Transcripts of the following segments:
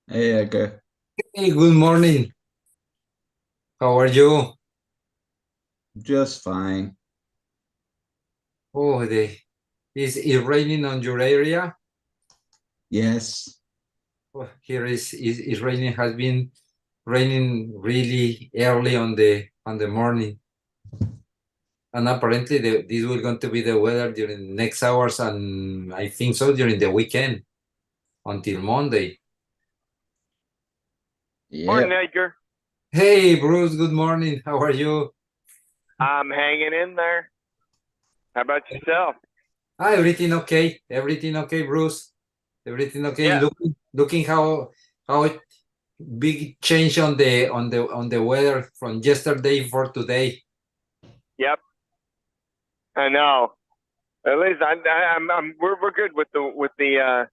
Hey, Edgar. Hey, good morning. How are you? Just fine. Oh, is it raining on your area? Yes. Oh, here is raining. Has been raining really early on the morning, and apparently this will going to be the weather during the next hours, and I think so during the weekend until Monday. Morning, Yep. Edgar. Hey, Bruce. Good morning. How are you? I'm hanging in there. How about yourself? Everything okay? Everything okay, Bruce? Everything okay? Yeah. Looking how big change on the weather from yesterday for today. Yep. I know. At least we're good with the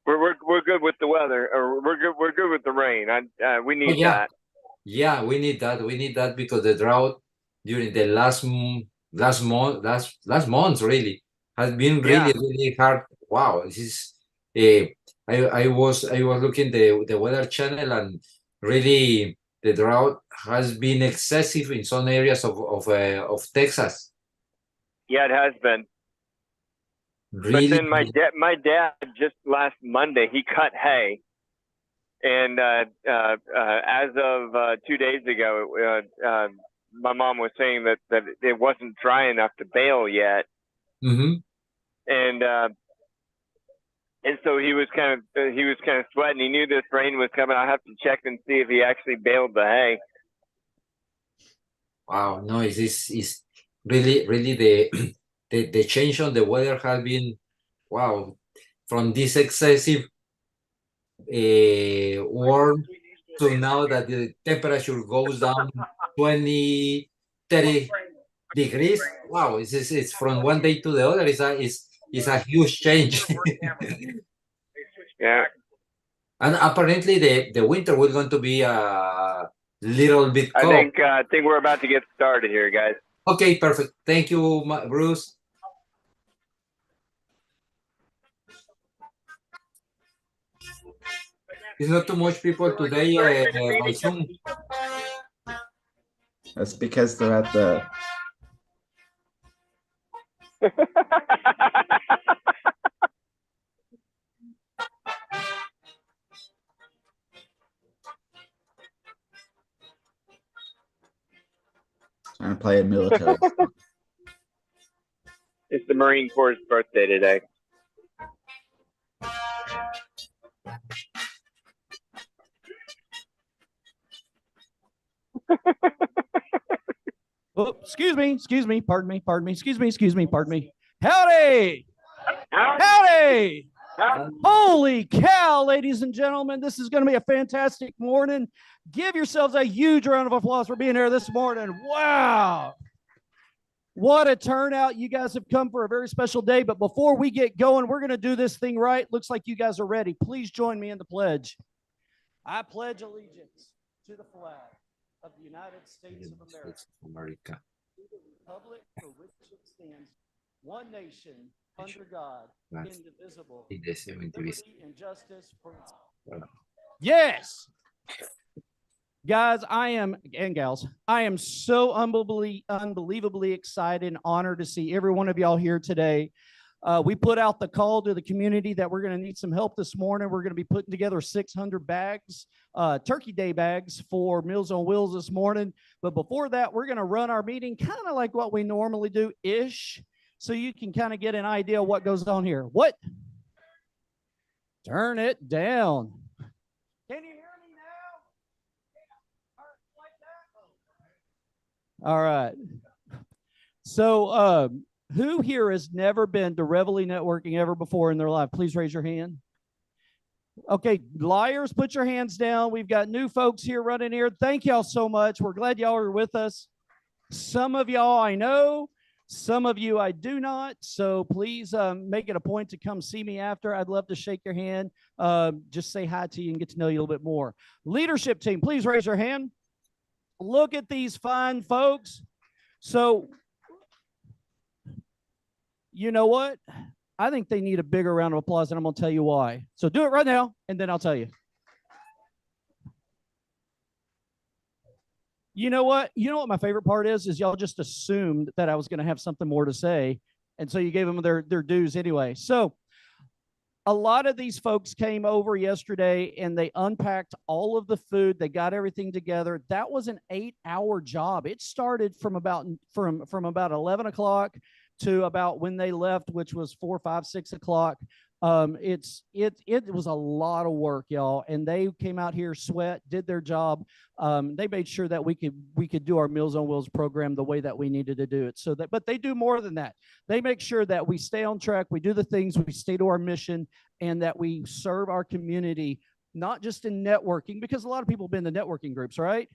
we're good with the weather, or we're good with the rain. We Oh need yeah, that. yeah, we need that. We need that because the drought during the last months really has been Yeah. really hard. Wow, this is uh, I was looking the weather channel, and really the drought has been excessive in some areas of Texas. Yeah, it has been. But Really. then my dad just last Monday he cut hay, and as of 2 days ago, my mom was saying that it wasn't dry enough to bale yet, Mhm. and so he was kind of sweating. He knew this rain was coming. I have to check and see if he actually baled the hay. Wow, no, it's really the the change on the weather has been wow from this excessive warm to now that the temperature goes down 20, 30 degrees. Wow, it's from one day to the other. It's a huge change. Yeah, And apparently the winter will going to be a little bit I cold. think I think we're about to get started here, guys. Okay, perfect. Thank you, Bruce. It's not too much people today by Zoom. That's because they're at the trying to play a military song. It's the Marine Corps' birthday today. Oh, excuse me, pardon me, excuse me, pardon me. Howdy, howdy. Holy cow, ladies and gentlemen, this is going to be a fantastic morning. Give yourselves a huge round of applause for being here this morning. Wow. What a turnout. You guys have come for a very special day. But before we get going, we're going to do this thing right. Looks like you guys are ready. Please join me in the pledge. I pledge allegiance to the flag of the United States of America, States of America. to the republic for which it stands, one nation, under God, That's indivisible, in the with 70s. liberty and justice for all. Yes. Guys, and gals, I am so unbelievably excited and honored to see every one of y'all here today. We put out the call to the community that we're going to need some help this morning. We're going to be putting together 600 bags, Turkey Day bags for Meals on Wheels this morning. But before that, we're going to run our meeting kind of like what we normally do ish. So you can kind of get an idea of what goes on here. What? Turn it down. Can you hear me now? All right. So, who here has never been to Reveille Networking ever before in their life? Please raise your hand. Okay, liars, put your hands down. We've got new folks here running here. Thank y'all so much. We're glad y'all are with us. Some of y'all I know, some of you I do not. So please make it a point to come see me after. I'd love to shake your hand, just say hi to you and get to know you a little bit more. Leadership team, please raise your hand. Look at these fine folks. So, you know what? I think they need a bigger round of applause, and I'm going to tell you why. So do it right now, and then I'll tell you. You know what? You know what my favorite part is y'all just assumed that I was going to have something more to say, and so you gave them their dues anyway. So a lot of these folks came over yesterday and they unpacked all of the food. They got everything together. That was an 8-hour job. It started from about 11 o'clock to about when they left, which was 4, 5, 6 o'clock. It was a lot of work, y'all, and they came out here, sweat, did their job. They made sure that we could do our Meals on Wheels program the way that we needed to do it. But they do more than that. They make sure that we stay on track, we do the things, we stay to our mission, and that we serve our community, not just in networking, because a lot of people have been to networking groups, right?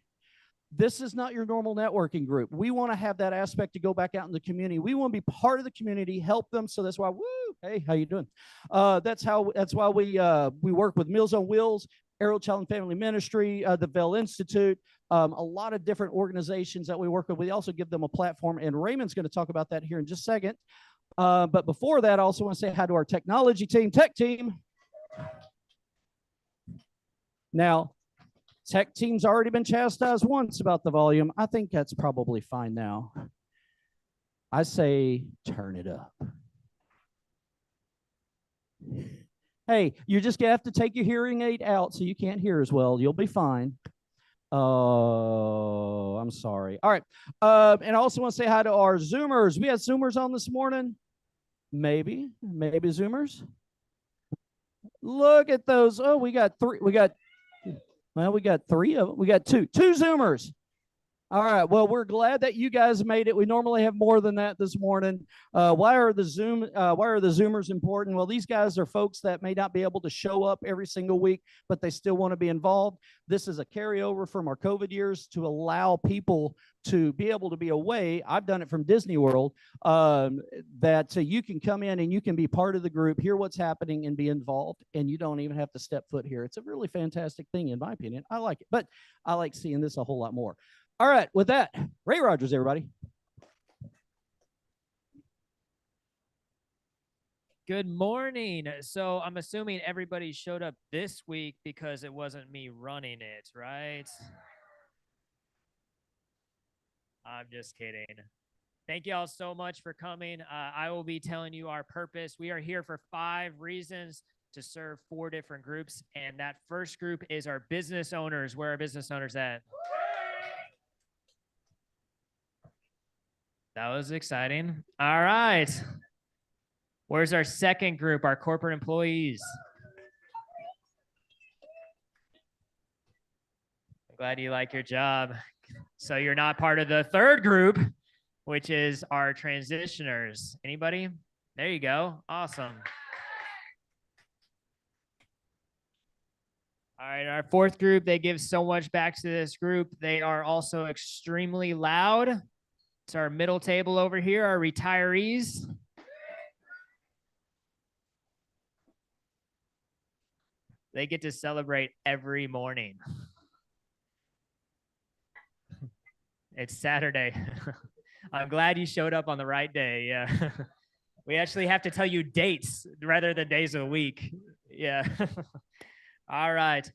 This is not your normal networking group. We want to have that aspect to go back out in the community. We want to be part of the community, help them. So that's why, hey, how you doing? That's why we work with Meals on Wheels, Arrow Child and Family Ministry, the Bell Institute, a lot of different organizations that we work with. We also give them a platform, and Raymond's going to talk about that here in just a second. But before that, I also want to say hi to our technology team, tech team. Now, tech team's already been chastised once about the volume. I think that's probably fine now. I say turn it up. Hey, you're just going to have to take your hearing aid out so you can't hear as well. You'll be fine. Oh, I'm sorry. All right. And I also want to say hi to our Zoomers. We had Zoomers on this morning. Maybe Zoomers. Look at those. Oh, we got three. We got three of them. We got two Zoomers. All right. Well, we're glad that you guys made it. We normally have more than that this morning. Why are the Zoomers important? Well, these guys are folks that may not be able to show up every single week, but they still want to be involved. This is a carryover from our COVID years to allow people to be able to be away. I've done it from Disney World, that you can come in and you can be part of the group, hear what's happening, and be involved, and you don't even have to step foot here. It's a really fantastic thing, in my opinion. I like it, but I like seeing this a whole lot more. All right, with that, Ray Rogers, everybody. Good morning. So I'm assuming everybody showed up this week because it wasn't me running it, right? I'm just kidding. Thank you all so much for coming. I will be telling you our purpose. We are here for 5 reasons to serve 4 different groups. And that first group is our business owners. Where are business owners at? That was exciting. All right. Where's our second group, our corporate employees? I'm glad you like your job. So you're not part of the third group, which is our transitioners. Anybody? There you go. Awesome. All right, our fourth group, they give so much back to this group. They are also extremely loud. It's our middle table over here, our retirees. They get to celebrate every morning. It's Saturday. I'm glad you showed up on the right day. Yeah. We actually have to tell you dates rather than days of the week. Yeah. All right.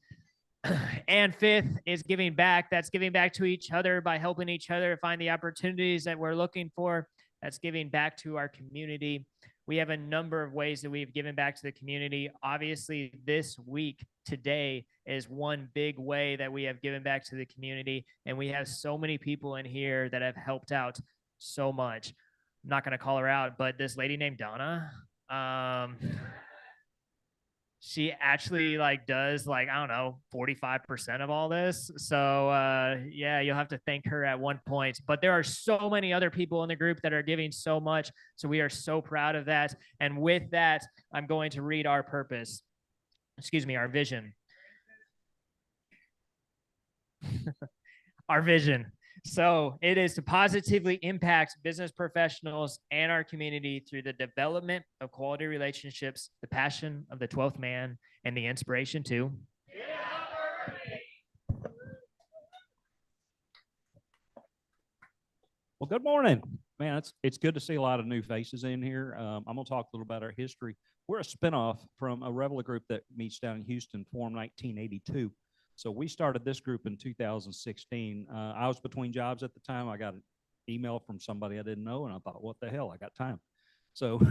And fifth is giving back. That's giving back to each other by helping each other find the opportunities that we're looking for. That's giving back to our community. We have a number of ways that we've given back to the community. Obviously, this week, today, is one big way that we have given back to the community. And we have so many people in here that have helped out so much. I'm not going to call her out, but this lady named Donna, she actually does I don't know, 45% of all this. So yeah, you'll have to thank her at one point. But there are so many other people in the group that are giving so much. So we are so proud of that. And with that, I'm going to read our purpose. Excuse me, our vision. Our vision. So it is to positively impact business professionals and our community through the development of quality relationships, the passion of the 12th man, and the inspiration to. Well, good morning. Man, it's good to see a lot of new faces in here. I'm gonna talk a little about our history. We're a spinoff from a Reveille group that meets down in Houston, formed 1982. So we started this group in 2016. I was between jobs at the time. I got an email from somebody I didn't know, and I thought, what the hell? I got time. So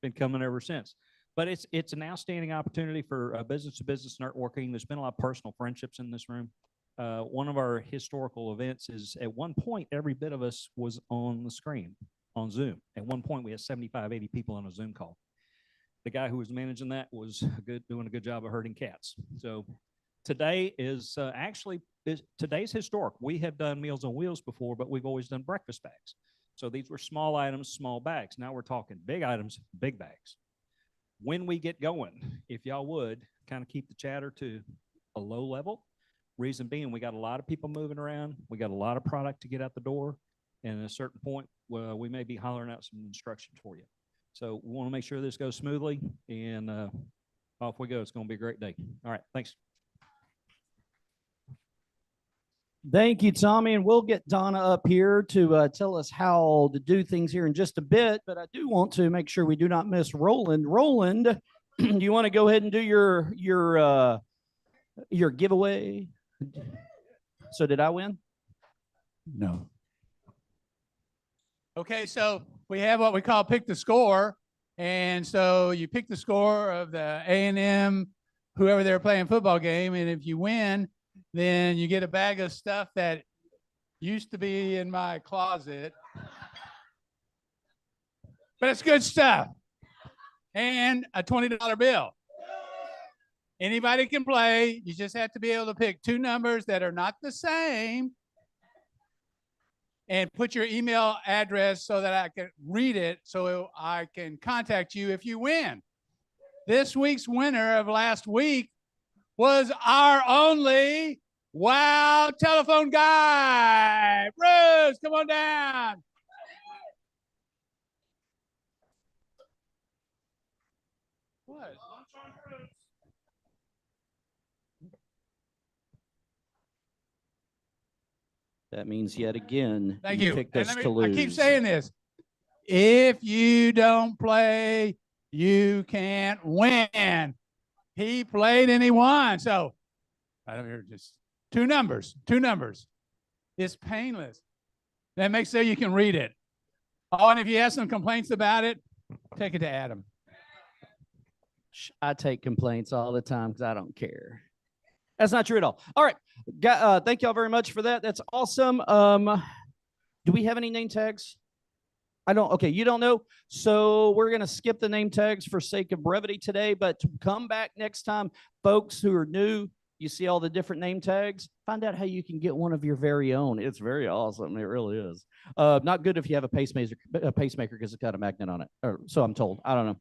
been coming ever since. But it's an outstanding opportunity for business-to-business networking. There's been a lot of personal friendships in this room. One of our historical events is at one point, every bit of us was on the screen on Zoom. At one point, we had 75, 80 people on a Zoom call. The guy who was managing that was doing a good job of herding cats. So today is today's historic. We have done Meals on Wheels before, but we've always done breakfast bags. So these were small items, small bags. Now we're talking big items, big bags. When we get going, if y'all would kind of keep the chatter to a low level. Reason being, we got a lot of people moving around. We got a lot of product to get out the door. And at a certain point, we may be hollering out some instructions for you. So we want to make sure this goes smoothly, and off we go. It's going to be a great day. All right, thanks. Thank you, Tommy. And we'll get Donna up here to tell us how to do things here in just a bit. But I do want to make sure we do not miss Roland. Roland, do you want to go ahead and do your giveaway? So did I win? No. Okay, so we have what we call pick the score. And so you pick the score of the A&M, whoever they're playing football game. And if you win, then you get a bag of stuff that used to be in my closet. But it's good stuff. And a $20 bill. Anybody can play. You just have to be able to pick two numbers that are not the same and put your email address so that I can read it so I can contact you if you win. This week's winner of last week was our only wow telephone guy. Bruce, come on down. What? That means yet again, Thank you. picked us to lose. I keep saying this. If you don't play, you can't win. He played and he won. So I don't hear just two numbers. It's painless. That makes sure you can read it. Oh, and if you have some complaints about it, take it to Adam. I take complaints all the time because I don't care. That's not true at all. All right. Thank y'all very much for that. That's awesome. Do we have any name tags? I don't. Okay, you don't know. So we're going to skip the name tags for sake of brevity today, but come back next time. Folks who are new, you see all the different name tags. Find out how you can get one of your very own. It's very awesome. It really is. Not good if you have a pacemaker because it's got a magnet on it. Or so I'm told. I don't know.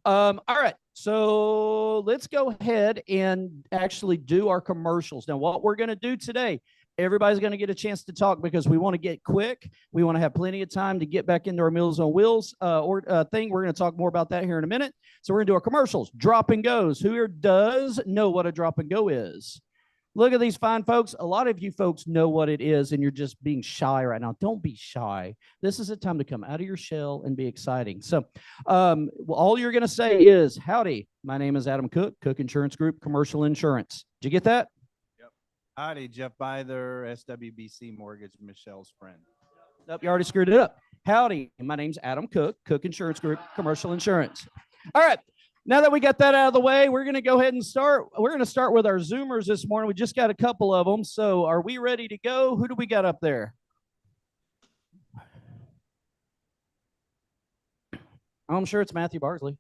All right, so let's go ahead and actually do our commercials. Now, what we're going to do today, everybody's going to get a chance to talk because we want to get quick. We want to have plenty of time to get back into our Meals on Wheels thing. We're going to talk more about that here in a minute. So we're going to do our commercials. Drop and goes. Who here does know what a drop and go is? Look at these fine folks. A lot of you folks know what it is, and you're just being shy right now. Don't be shy. This is a time to come out of your shell and be exciting. So all you're going to say is, howdy, my name is Adam Cook, Cook Insurance Group, Commercial Insurance. Did you get that? Yep. Howdy, Jeff Byther, SWBC Mortgage, Michelle's friend. Nope, you already screwed it up. Howdy, my name's Adam Cook, Cook Insurance Group, Commercial Insurance. All right. Now that we got that out of the way, we're going to go ahead and start. We're going to start with our Zoomers this morning. We just got a couple of them. So are we ready to go? Who do we got up there? I'm sure it's Matthew Barsley.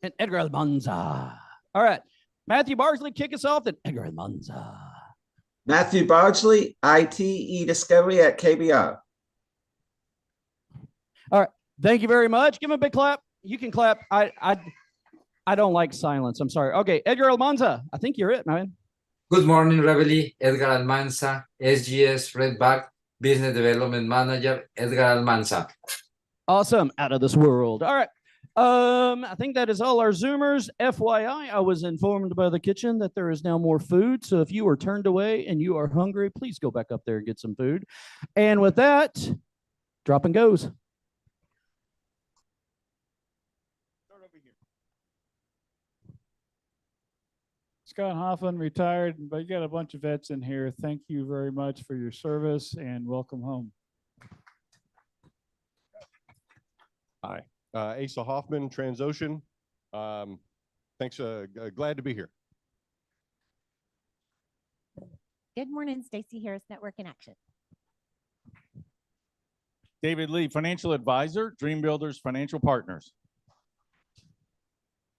And Edgar Almanza. All right. Matthew Barsley, kick us off. And Edgar Almanza. Matthew Bardsley, ITE Discovery at KBR. All right. Thank you very much. Give him a big clap. You can clap. I don't like silence. I'm sorry. Okay, Edgar Almanza. I think you're it, man. Good morning, Reveille. Edgar Almanza, SGS Redback, Business Development Manager, Edgar Almanza. Awesome. Out of this world. All right. I think that is all our Zoomers. FYI, I was informed by the kitchen that there is now more food. So if you are turned away and you are hungry, please go back up there and get some food. And with that, Drop and goes. Scott Hoffman, retired, but you got a bunch of vets in here. Thank you very much for your service and welcome home. Hi, Asa Hoffman, Transocean. Thanks, glad to be here. Good morning, Stacy Harris, Network in Action. David Lee, Financial Advisor, Dream Builders Financial Partners.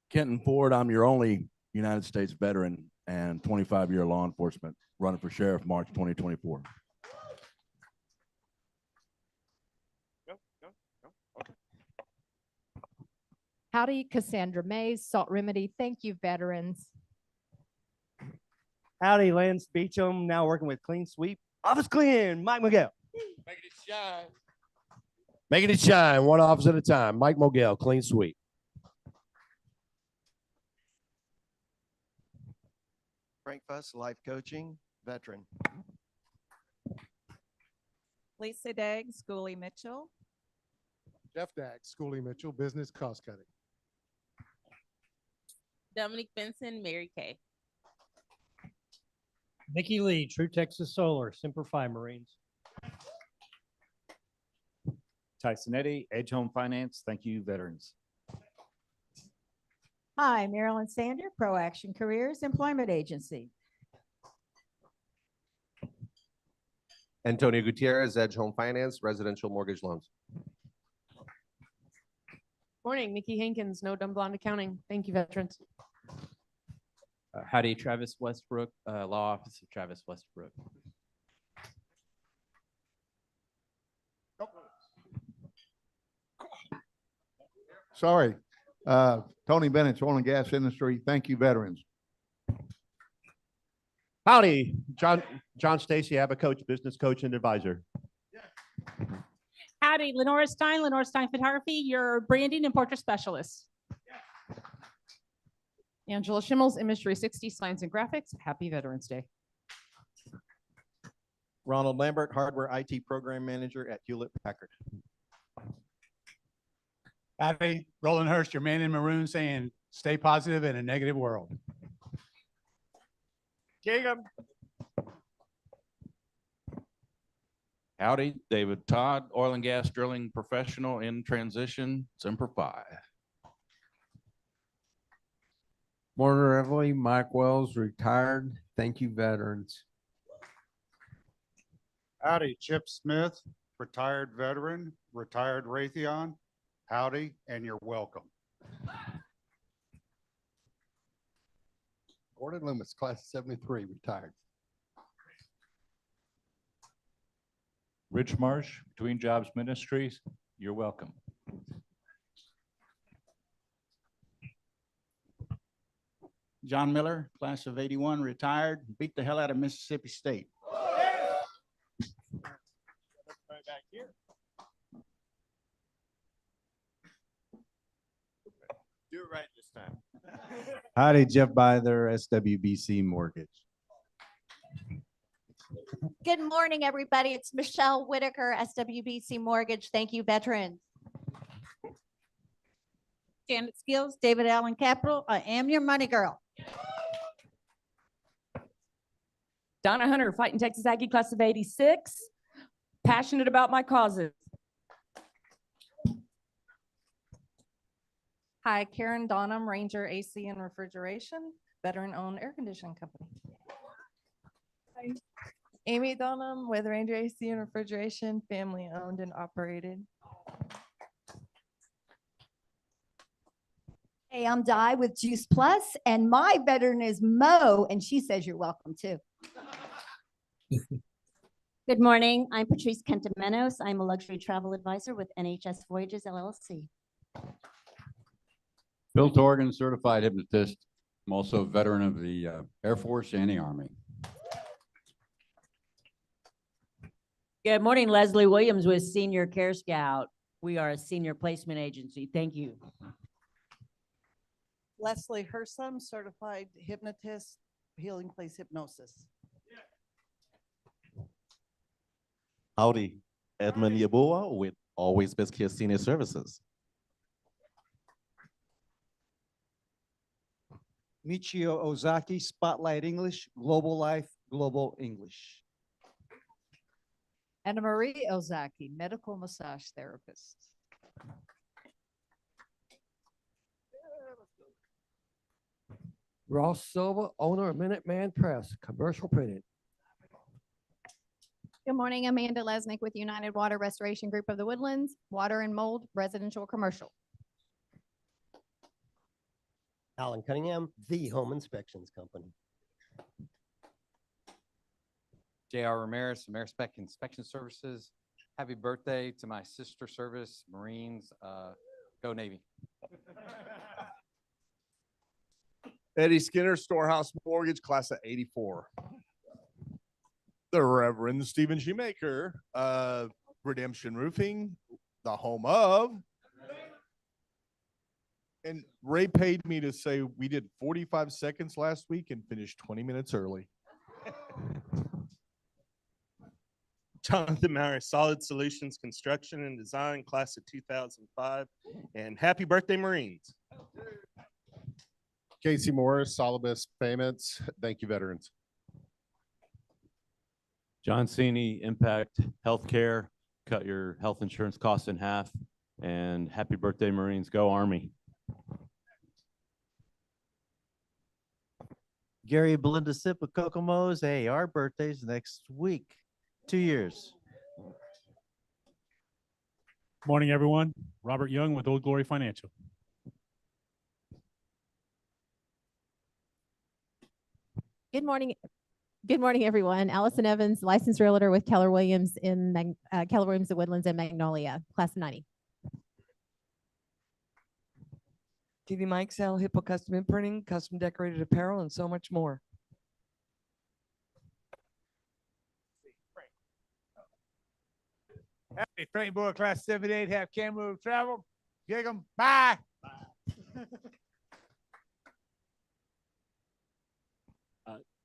Kenton Ford, I'm your only United States veteran and 25-year law enforcement running for sheriff March 2024. Howdy, Cassandra Mays, Salt Remedy. Thank you, veterans. Howdy, Lance Beecham, now working with Clean Sweep. Office clean, Mike Miguel. Making it shine. Making it shine, one office at a time. Mike Mogel, Clean Sweep. Frank Fuss, Life Coaching, veteran. Lisa Dagg, Schoolie Mitchell. Jeff Dagg, Schoolie Mitchell, Business Cost Cutting. Dominic Benson, Mary Kay. Nikki Lee, True Texas Solar, Simplify Marines. Tyson Eddy, Edge Home Finance. Thank you, veterans. Hi, Marilyn Sander, Pro Action Careers Employment Agency. Antonio Gutierrez, Edge Home Finance, Residential Mortgage Loans. Morning, Nikki Hankins, No Dumb Blonde Accounting. Thank you, veterans. Howdy, Travis Westbrook, Law Office of Travis Westbrook. Sorry, Tony Bennett, Oil and Gas Industry. Thank you, veterans. Howdy, John Stacy, Coach, Business Coach and Advisor. Howdy, Lenora Stein Photography, your branding and portrait specialist. Angela Schimmels, Image 360, Signs and Graphics. Happy Veterans Day. Ronald Lambert, Hardware IT Program Manager at Hewlett Packard. Howdy, Roland Hurst, your man in maroon, saying stay positive in a negative world. Jacob. Howdy, David Todd, Oil and Gas Drilling Professional in Transition, Semper Fi. Morning, Everly, Mike Wells, retired. Thank you, veterans. Howdy, Chip Smith, retired veteran, retired Raytheon. Howdy, and you're welcome. Gordon Loomis, class of 73, retired. Rich Marsh, Between Jobs Ministries, you're welcome. John Miller, class of 81, retired, beat the hell out of Mississippi State. Back here. Do it right this time. Howdy, Jeff Byther, SWBC Mortgage. Good morning, everybody. It's Michelle Whitaker, SWBC Mortgage. Thank you, veterans. Janet Skills, David Allen Capital. I am your money girl. Donna Hunter, Fighting Texas Aggie, class of 86. Passionate about my causes. Hi, Karen Donham, Ranger AC and Refrigeration, veteran-owned air conditioning company. Hi. Amy Donham with Ranger AC and Refrigeration, family-owned and operated. Hey, I'm Di with Juice Plus, and my veteran is Mo, and she says you're welcome too. Good morning. I'm Patrice Kentamenos. I'm a luxury travel advisor with NHS Voyages LLC. Bill Torgan, certified hypnotist. I'm also a veteran of the Air Force and the Army. Good morning, Leslie Williams with Senior Care Scout. We are a senior placement agency. Thank you. Leslie Hersom, certified hypnotist, Healing Place Hypnosis. Howdy, Edmund Yabua with Always Best Care Senior Services. Michio Ozaki, Spotlight English, Global Life, Global English. Anna Marie Ozaki, medical massage therapist. Ross Silva, owner of Minuteman Press, commercial printing. Good morning, Amanda Lesnick with United Water Restoration Group of the Woodlands, Water and Mold, Residential Commercial. Alan Cunningham, The Home Inspections Company. J.R. Ramirez, Amerispec Inspection Services. Happy birthday to my sister service, Marines. Go Navy. Eddie Skinner, Storehouse Mortgage, class of '84. The Reverend Stephen Shoemaker, Redemption Roofing, the home of. And Ray paid me to say we did 45 seconds last week and finished 20 minutes early. Jonathan Maurer, Solid Solutions Construction and Design, class of 2005. And happy birthday, Marines. Casey Morris, Solibus Payments. Thank you, veterans. John Cini, Impact Healthcare, cut your health insurance costs in half. And happy birthday, Marines. Go Army. Gary and Belinda Sip with Kokomo's. Hey, our birthday's next week. 2 years. Morning, everyone. Robert Young with Old Glory Financial. Good morning. Good morning, everyone. Allison Evans, licensed realtor with Keller Williams in Keller Williams, the Woodlands and Magnolia, class of 90. TV Mike Sal, Hippo Custom Imprinting, custom decorated apparel, and so much more. Happy Frank Boy, class 78, have Cameroon travel. Gig 'em. Bye.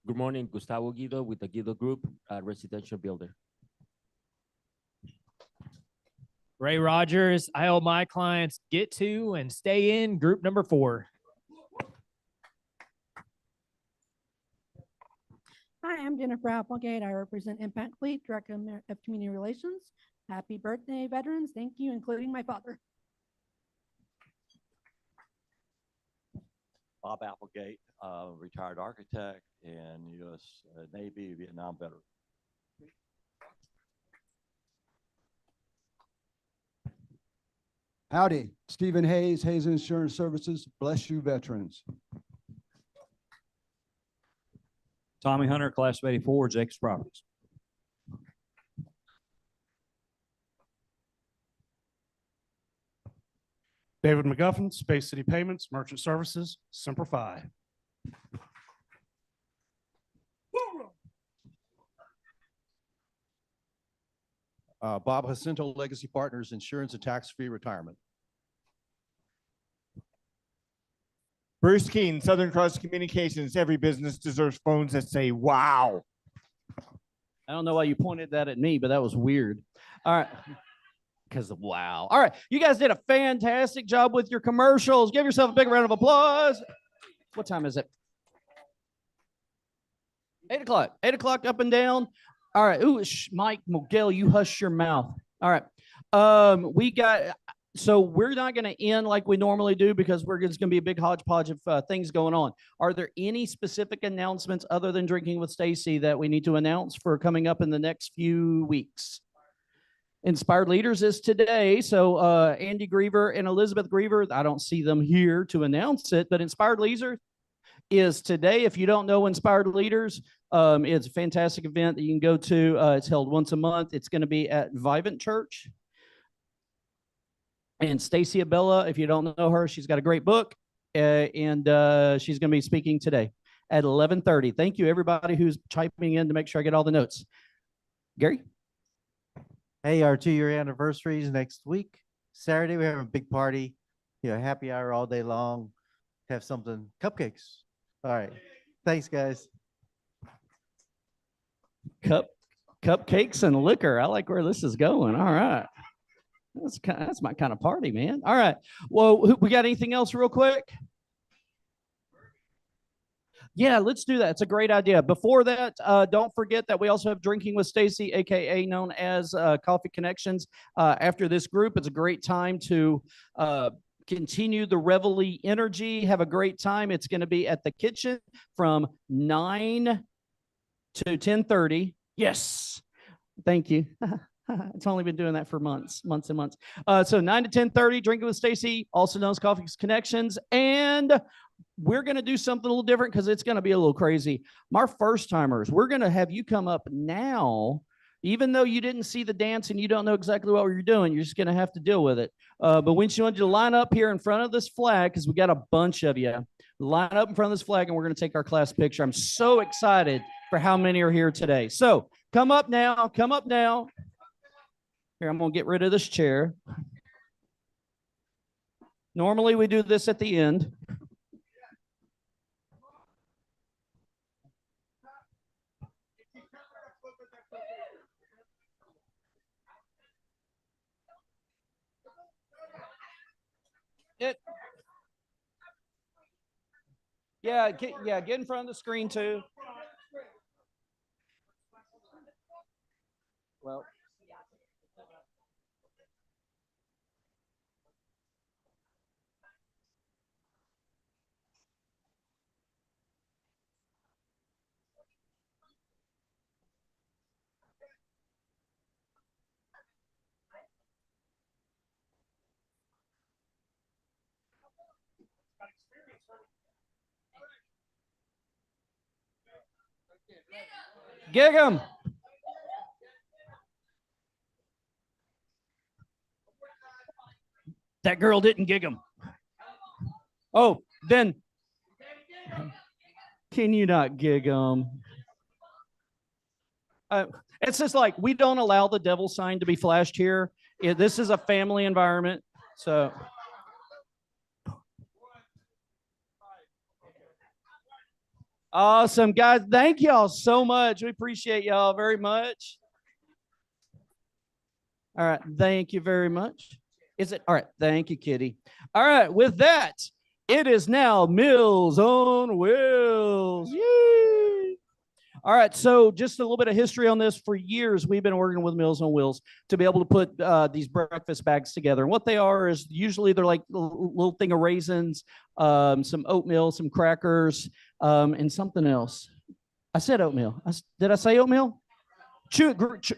Good morning, Gustavo Guido with the Guido Group, residential builder. Ray Rogers, I help my clients get to and stay in group number 4. Hi, I'm Jennifer Applegate. I represent Impact Fleet, Director of Community Relations. Happy birthday, veterans. Thank you, including my father. Bob Applegate, retired architect and U.S. Navy Vietnam veteran. Howdy, Stephen Hayes, Hayes Insurance Services. Bless you, veterans. Tommy Hunter, class of '84, Jacobs Properties. David McGuffin, Space City Payments, Merchant Services, Simplify. Bob Jacinto, Legacy Partners, Insurance and Tax-Free Retirement. Bruce Keene, Southern Cross Communications. Every business deserves phones that say, wow. I don't know why you pointed that at me, but that was weird. All right. Because of wow. All right. You guys did a fantastic job with your commercials. Give yourself a big round of applause. What time is it? 8 o'clock. 8 o'clock up and down. All right. Ooh, Mike Mogel, you hush your mouth. All right. So we're not going to end like we normally do because it's going to be a big hodgepodge of things going on. Are there any specific announcements other than Drinking with Stacy that we need to announce for coming up in the next few weeks? Inspired Leaders is today. So Andy Griever and Elizabeth Griever, I don't see them here to announce it, but Inspired Leaders is today. If you don't know Inspired Leaders, it's a fantastic event that you can go to. It's held once a month. It's going to be at Vivant Church. And Stacy Abella, if you don't know her, she's got a great book, and she's going to be speaking today at 11:30. Thank you, everybody who's chiming in to make sure I get all the notes. Gary? Hey, our 2-year anniversary is next week. Saturday, we're having a big party. Happy hour all day long. Have something, cupcakes. All right. Thanks, guys. Cupcakes and liquor. I like where this is going. All right. That's my kind of party, man. All right. Well, we got anything else real quick? Yeah, let's do that. It's a great idea. Before that, don't forget that we also have Drinking with Stacy, aka known as Coffee Connections. After this group, it's a great time to continue the reveille energy. Have a great time. It's going to be at the kitchen from 9 to 10:30. Yes. Thank you. It's only been doing that for months and months. So 9 to 10:30, Drinking with Stacy, also known as Coffee Connections. And we're going to do something a little different because it's going to be a little crazy. My first timers, we're going to have you come up now, even though you didn't see the dance and you don't know exactly what you're doing. You're just going to have to deal with it. But we just want you to line up here in front of this flag because we got a bunch of you. Line up in front of this flag and we're going to take our class picture. I'm so excited for how many are here today. So come up now. Come up now. Here, I'm going to get rid of this chair. Normally we do this at the end. Get in front of the screen too. Well, gig 'em. That girl didn't gig him. Oh, then can you not gig him? It's just like we don't allow the devil sign to be flashed here. This is a family environment, so. Awesome, guys. Thank y'all so much. We appreciate y'all very much. All right. Thank you very much. Is it? All right. Thank you, Kitty. All right. With that, it is now Meals on Wheels. Yay! All right. So just a little bit of history on this. For years, we've been working with Meals on Wheels to be able to put these breakfast bags together. And what they are is usually they're like a little thing of raisins, some oatmeal, some crackers, and something else. I said oatmeal. Did I say oatmeal? Chewy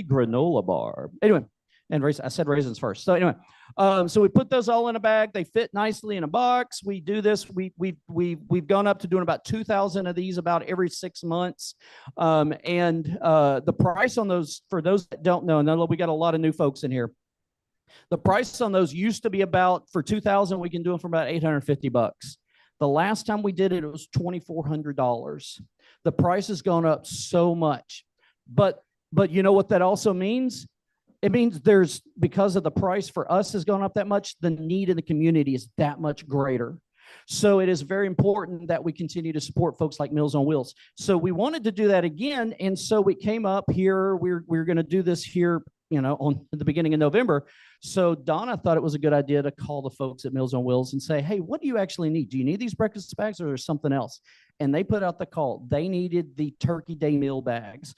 granola bar. Anyway, and I said raisins first. So anyway, so we put those all in a bag. They fit nicely in a box. We do this. We've gone up to doing about 2,000 of these about every 6 months. And the price on those, for those that don't know, and we got a lot of new folks in here. The price on those used to be about, for 2,000, we can do them for about $850. The last time we did it, it was $2,400. The price has gone up so much. But you know what that also means? It means because of the price for us has gone up that much, the need in the community is that much greater. So it is very important that we continue to support folks like Meals on Wheels. So we wanted to do that again. And so we came up here, we're going to do this here, on the beginning of November. So Donna thought it was a good idea to call the folks at Meals on Wheels and say, hey, what do you actually need? Do you need these breakfast bags or there's something else? And they put out the call. They needed the Turkey Day meal bags.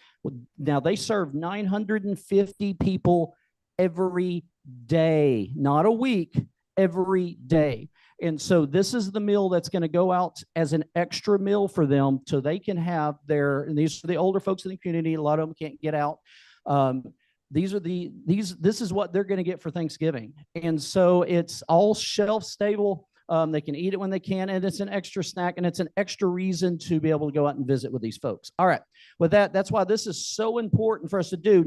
Now they serve 950 people every day, not a week, every day. And so this is the meal that's going to go out as an extra meal for them so they can have and these are the older folks in the community. A lot of them can't get out. This is what they're going to get for Thanksgiving. And so it's all shelf stable. They can eat it when they can, and it's an extra snack, and it's an extra reason to be able to go out and visit with these folks. All right. With that, that's why this is so important for us to do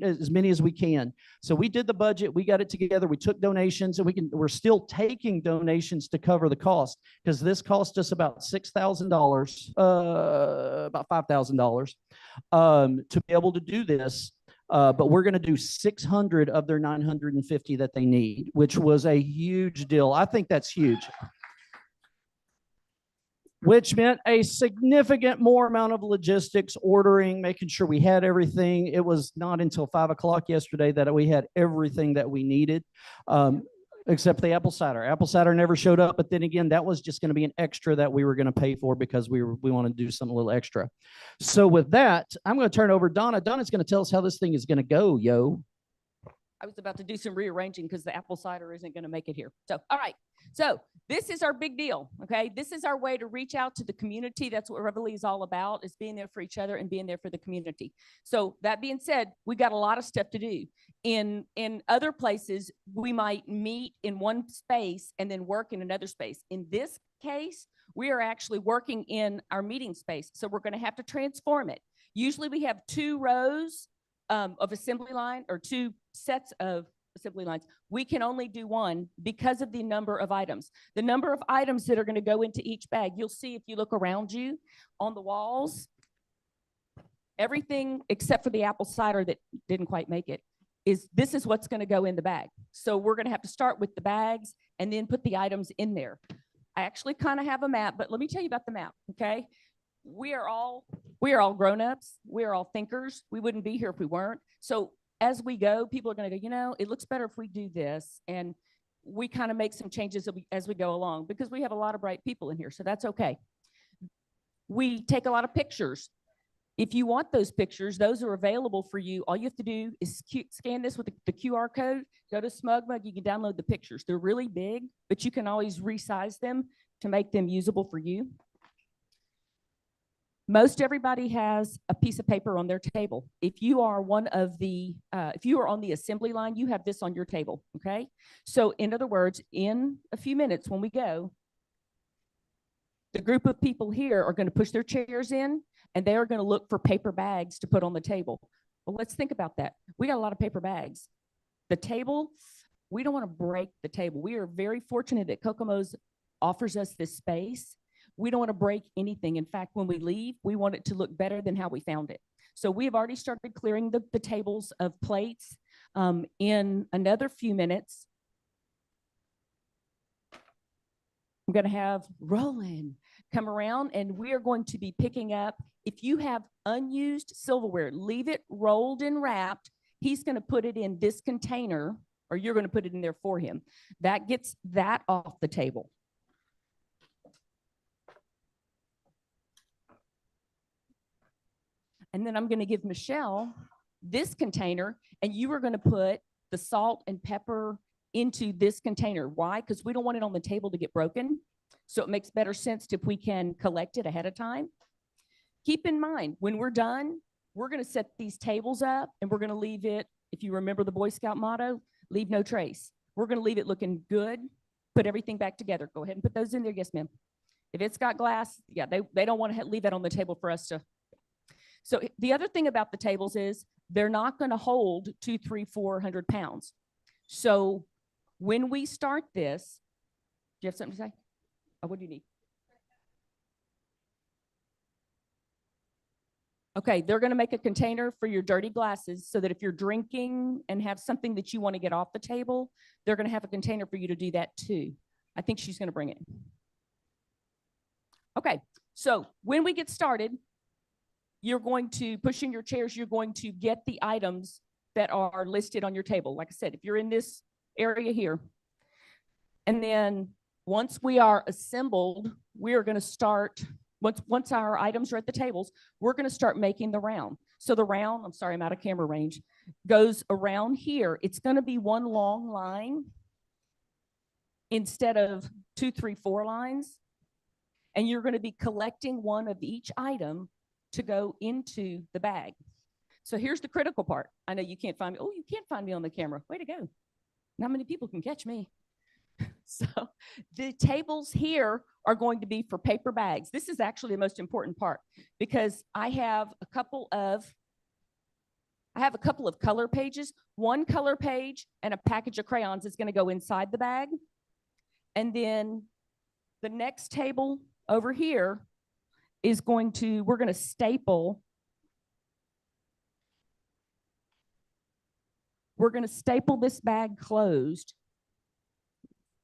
as many as we can. So we did the budget. We got it together. We took donations, and we're still taking donations to cover the cost because this cost us about $6,000, about $5,000 to be able to do this. But we're going to do 600 of their 950 that they need, which was a huge deal. I think that's huge. which meant a significant more amount of logistics, ordering, making sure we had everything. It was not until 5 o'clock yesterday that we had everything that we needed, except the apple cider. Apple cider never showed up, but then again, that was just going to be an extra that we were going to pay for because we wanted to do something a little extra. So with that, I'm going to turn over Donna. Donna's going to tell us how this thing is going to go, yo. I was about to do some rearranging because the apple cider isn't going to make it here. So, all right. So this is our big deal. Okay. This is our way to reach out to the community. That's what Reveille is all about, is being there for each other and being there for the community. So that being said, we got a lot of stuff to do. In other places, we might meet in one space and then work in another space. In this case, we are actually working in our meeting space. So we're going to have to transform it. Usually we have 2 rows of assembly line, or 2 sets of assembly lines. We can only do 1 because of the number of items. The number of items that are going to go into each bag, you'll see if you look around you on the walls, everything except for the apple cider that didn't quite make it, this is what's going to go in the bag. So we're going to have to start with the bags and then put the items in there. I actually kind of have a map, but let me tell you about the map, okay? We are all grown-ups. We are all thinkers. We wouldn't be here if we weren't. So as we go, people are going to go, you know, it looks better if we do this. And we kind of make some changes as we go along, because we have a lot of bright people in here. So that's okay. We take a lot of pictures. If you want those pictures, those are available for you. All you have to do is scan this with the QR code, go to SmugMug, you can download the pictures. They're really big, but you can always resize them to make them usable for you. Most everybody has a piece of paper on their table. If you are if you are on the assembly line, you have this on your table, okay? So in other words, in a few minutes when we go, the group of people here are going to push their chairs in, and they are going to look for paper bags to put on the table. Well, let's think about that. We got a lot of paper bags. The table, we don't want to break the table. We are very fortunate that Kokomo's offers us this space. We don't want to break anything. In fact, when we leave, we want it to look better than how we found it. So we have already started clearing the tables of plates. In another few minutes, I'm going to have Roland come around, and we are going to be picking up, if you have unused silverware, leave it rolled and wrapped. He's going to put it in this container, or you're going to put it in there for him. That gets that off the table. And then I'm going to give Michelle this container, and you are going to put the salt and pepper into this container. Why? Because we don't want it on the table to get broken. So it makes better sense if we can collect it ahead of time. Keep in mind, when we're done, we're going to set these tables up, and we're going to leave it, if you remember the Boy Scout motto, leave no trace. We're going to leave it looking good, put everything back together. Go ahead and put those in there. Yes, ma'am. If it's got glass, yeah, they don't want to leave that on the table for us to. So the other thing about the tables is they're not going to hold 200, 300, 400 pounds. So when we start this, do you have something to say? Oh, what do you need? Okay, they're going to make a container for your dirty glasses so that if you're drinking and have something that you want to get off the table, they're going to have a container for you to do that too. I think she's going to bring it. Okay, so when we get started, you're going to push in your chairs, you're going to get the items that are listed on your table. Like I said, if you're in this area here, and then once we are assembled, we are going to start, once our items are at the tables, we're going to start making the round. So the round, I'm sorry, I'm out of camera range, goes around here. It's going to be one long line instead of 2, 3, 4 lines. And you're going to be collecting one of each item to go into the bag. So here's the critical part. I know you can't find me. Oh, you can't find me on the camera. Way to go. Not many people can catch me. So the tables here are going to be for paper bags. This is actually the most important part, because I have a couple of color pages. One color page and a package of crayons is going to go inside the bag. And then the next table over here is we're going to staple. We're going to staple this bag closed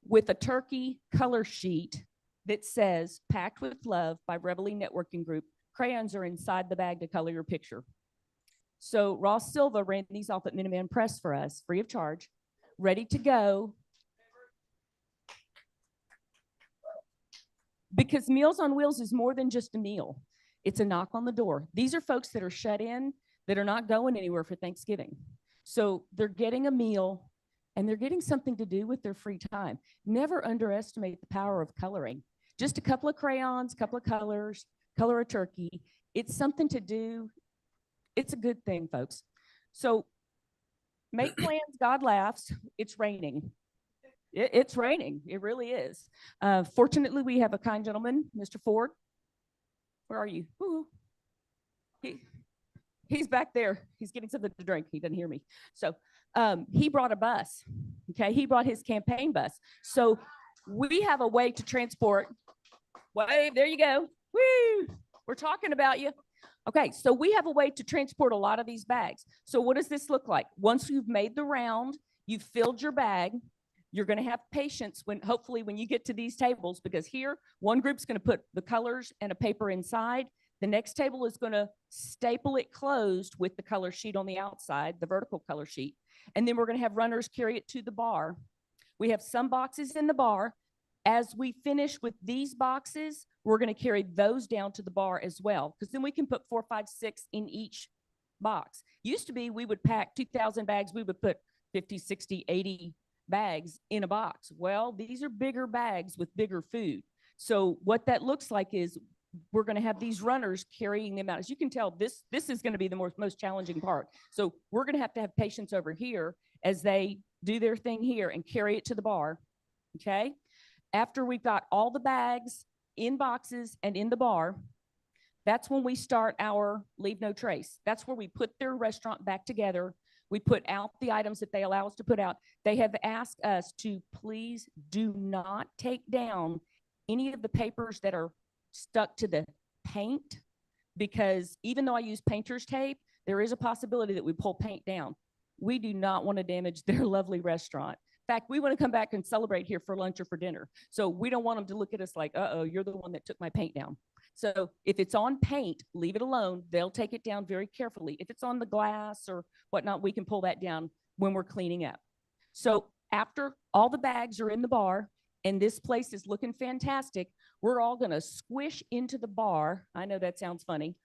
with a turkey color sheet that says Packed with Love by Reveille Networking Group. Crayons are inside the bag to color your picture. So Ross Silva ran these off at Minuteman Press for us, free of charge, ready to go. Because Meals on Wheels is more than just a meal. It's a knock on the door. These are folks that are shut in, that are not going anywhere for Thanksgiving. So they're getting a meal and they're getting something to do with their free time. Never underestimate the power of coloring. Just a couple of crayons, couple of colors, color a turkey. It's something to do. It's a good thing, folks. So make plans, God laughs. It's raining. It's raining. It really is. Fortunately, we have a kind gentleman, Mr. Ford. Where are you? Ooh. He's back there. He's getting something to drink. He doesn't hear me. So he brought a bus. Okay, he brought his campaign bus. So we have a way to transport. Wave, there you go. Woo! We're talking about you. Okay, so we have a way to transport a lot of these bags. So what does this look like? Once you've made the round, you've filled your bag, you're going to have patience when hopefully when you get to these tables, because here one group's going to put the colors and a paper inside. The next table is going to staple it closed with the color sheet on the outside, the vertical color sheet. And then we're going to have runners carry it to the bar. We have some boxes in the bar. As we finish with these boxes, we're going to carry those down to the bar as well, because then we can put 4, 5, 6 in each box. Used to be we would pack 2,000 bags. We would put 50, 60, 80 bags in a box. Well, these are bigger bags with bigger food. So what that looks like is we're going to have these runners carrying them out. As you can tell, this is going to be the most challenging part. So we're going to have patience over here as they do their thing here and carry it to the bar. Okay. After we've got all the bags in boxes and in the bar, that's when we start our Leave No Trace. That's where we put their restaurant back together. We put out the items that they allow us to put out. They have asked us to please do not take down any of the papers that are stuck to the paint, because even though I use painter's tape, there is a possibility that we pull paint down. We do not want to damage their lovely restaurant. In fact, we want to come back and celebrate here for lunch or for dinner. So we don't want them to look at us like, uh-oh, you're the one that took my paint down. So if it's on paint, leave it alone. They'll take it down very carefully. If it's on the glass or whatnot, we can pull that down when we're cleaning up. So after all the bags are in the bar and this place is looking fantastic, we're all going to squish into the bar. I know that sounds funny.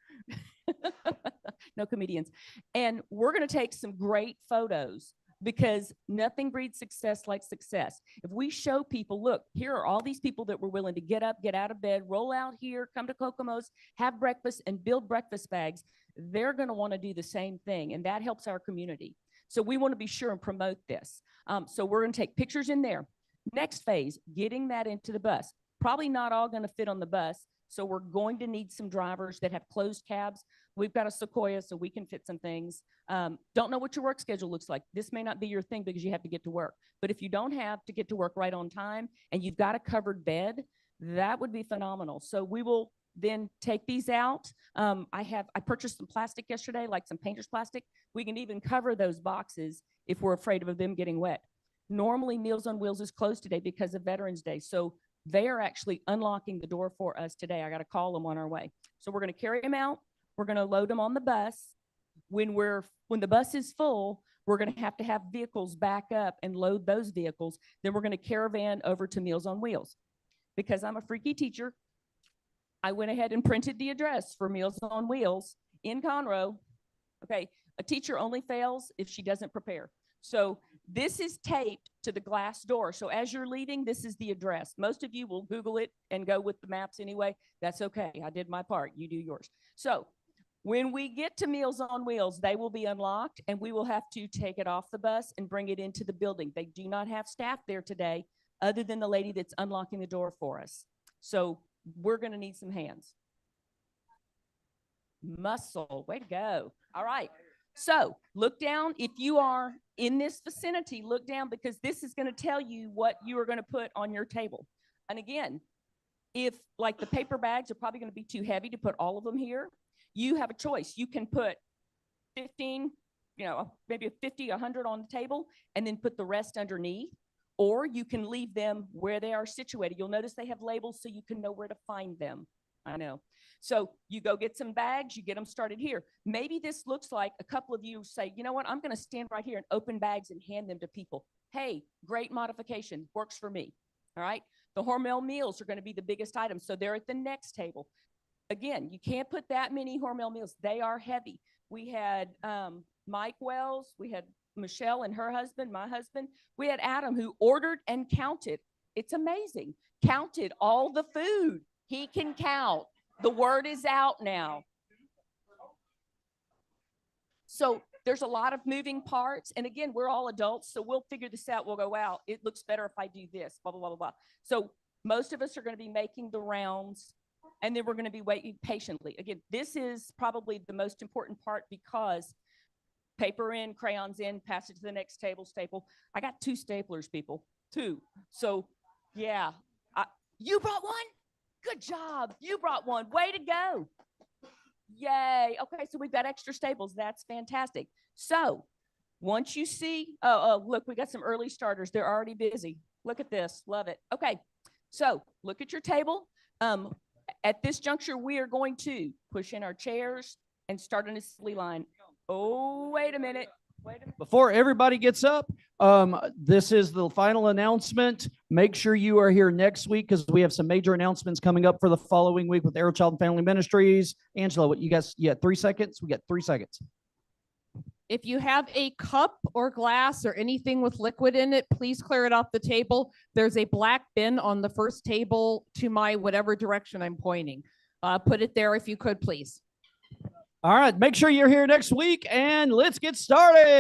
No comedians. And we're going to take some great photos, because nothing breeds success like success. If we show people, look, here are all these people that were willing to get up, get out of bed, roll out here, come to Kokomo's, have breakfast, and build breakfast bags, they're going to want to do the same thing, and that helps our community. So we want to be sure and promote this. So we're going to take pictures in there. Next phase, getting that into the bus. Probably not all going to fit on the bus, so we're going to need some drivers that have closed cabs. We've got a Sequoia, so we can fit some things. Don't know what your work schedule looks like. This may not be your thing because you have to get to work. But if you don't have to get to work right on time and you've got a covered bed, that would be phenomenal. So we will then take these out. I purchased some plastic yesterday, like some painter's plastic. We can even cover those boxes if we're afraid of them getting wet. Normally, Meals on Wheels is closed today because of Veterans Day. So they are actually unlocking the door for us today. I got to call them on our way. So we're going to carry them out. We're going to load them on the bus. When the bus is full, we're going to have vehicles back up and load those vehicles. Then we're going to caravan over to Meals on Wheels. Because I'm a freaky teacher, I went ahead and printed the address for Meals on Wheels in Conroe. Okay, a teacher only fails if she doesn't prepare. So this is taped to the glass door. So as you're leaving, this is the address. Most of you will Google it and go with the maps anyway. That's okay. I did my part. You do yours. So when we get to Meals on Wheels, they will be unlocked and we will have to take it off the bus and bring it into the building. They do not have staff there today other than the lady that's unlocking the door for us. So we're going to need some hands. Muscle, way to go. All right. So look down. If you are in this vicinity, look down, because this is going to tell you what you are going to put on your table. And again, if like the paper bags are probably going to be too heavy to put all of them here, you have a choice. You can put 15, maybe a 50, 100 on the table and then put the rest underneath. or you can leave them where they are situated. You'll notice they have labels so you can know where to find them. I know. So you go get some bags, you get them started here. Maybe this looks like a couple of you say, you know what, I'm going to stand right here and open bags and hand them to people. Hey, great modification, works for me. All right. The Hormel meals are going to be the biggest items. So they're at the next table. Again, you can't put that many Hormel meals. They are heavy. We had Mike Wells, we had Michelle and her husband, my husband. We had Adam who ordered and counted. It's amazing. Counted all the food. He can count. The word is out now. So there's a lot of moving parts. And again, we're all adults, so we'll figure this out. We'll go, wow, it looks better if I do this, blah, blah, blah, blah, blah. So most of us are going to be making the rounds, and then we're going to be waiting patiently. Again, this is probably the most important part because paper in, crayons in, pass it to the next table, staple. I got 2 staplers, people, 2. So yeah, you brought one? Good job. You brought one. Way to go. Yay. Okay, so we've got extra staples. That's fantastic. So once you see, look, we got some early starters. They're already busy. Look at this. Love it. Okay, so look at your table. At this juncture, we are going to push in our chairs and start an assembly line. Oh, wait a minute. Before everybody gets up, this is the final announcement. Make sure you are here next week because we have some major announcements coming up for the following week with Arrow Child and Family Ministries. Angela, what you guys, you got 3 seconds? We got 3 seconds. If you have a cup or glass or anything with liquid in it, please clear it off the table. There's a black bin on the first table to my whatever direction I'm pointing. Put it there if you could, please. All right, make sure you're here next week and let's get started.